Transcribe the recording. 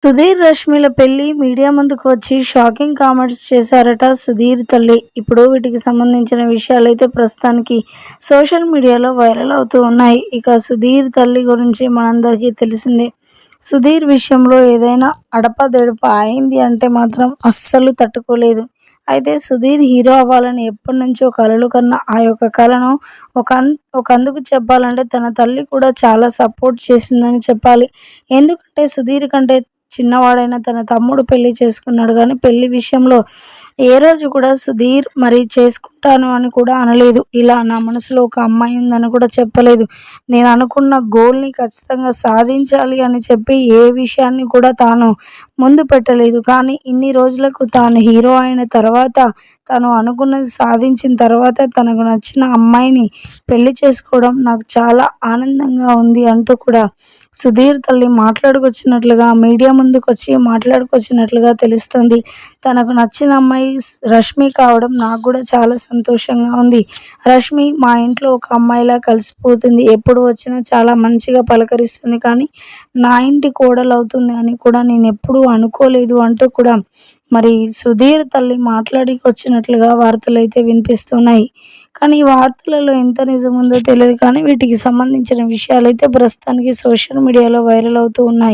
సుధీర్, రష్మిల పెళ్లి మీడియా ముందుకు వచ్చి షాకింగ్ కామెంట్స్ చేశారట సుధీర్ తల్లి. ఇప్పుడు వీటికి సంబంధించిన విషయాలైతే ప్రస్తుతానికి సోషల్ మీడియాలో వైరల్ అవుతూ ఉన్నాయి. ఇక సుధీర్ తల్లి గురించి మనందరికీ తెలిసిందే. సుధీర్ విషయంలో ఏదైనా అడపాదడప అయింది అంటే మాత్రం అస్సలు తట్టుకోలేదు. అయితే సుధీర్ హీరో అవ్వాలని ఎప్పటినుంచో కలలు కన్న ఆ యొక్క కలను ఒకందుకు చెప్పాలంటే తన తల్లి కూడా చాలా సపోర్ట్ చేసిందని చెప్పాలి. ఎందుకంటే సుధీర్ కంటే చిన్నవాడైన తన తమ్ముడు పెళ్లి చేసుకున్నాడు కానీ పెళ్లి విషయంలో ఏ రోజు కూడా సుధీర్ మరి చేసుకుంటాను అని కూడా అనలేదు. ఇలా నా మనసులో ఒక అమ్మాయి ఉందని కూడా చెప్పలేదు. నేను అనుకున్న గోల్ని ఖచ్చితంగా సాధించాలి అని చెప్పి ఏ విషయాన్ని కూడా తాను ముందు పెట్టలేదు. కానీ ఇన్ని రోజులకు తాను హీరో అయిన తర్వాత, తను అనుకున్నది సాధించిన తర్వాత తనకు నచ్చిన అమ్మాయిని పెళ్లి చేసుకోవడం నాకు చాలా ఆనందంగా ఉంది అంటూ కూడా సుధీర్ తల్లి మాట్లాడుకొచ్చినట్లుగా మీడియా ముందుకొచ్చి మాట్లాడుకొచ్చినట్లుగా తెలుస్తుంది. తనకు నచ్చిన అమ్మాయి రష్మి కావడం నాకు కూడా చాలా సంతోషంగా ఉంది. రష్మి మా ఇంట్లో ఒక అమ్మాయిలా కలిసిపోతుంది. ఎప్పుడు వచ్చినా చాలా మంచిగా పలకరిస్తుంది. కానీ నా ఇంటి కోడలవుతుంది అని కూడా నేను ఎప్పుడూ అనుకోలేదు అంటూ కూడా మరి సుధీర్ తల్లి మాట్లాడికొచ్చినట్లుగా వార్తలైతే వినిపిస్తున్నాయి. కానీ ఈ వార్తలలో ఎంత నిజం ఉందో తెలియదు. కానీ వీటికి సంబంధించిన విషయాలైతే ప్రస్తుతానికి సోషల్ మీడియాలో వైరల్ అవుతూ ఉన్నాయి.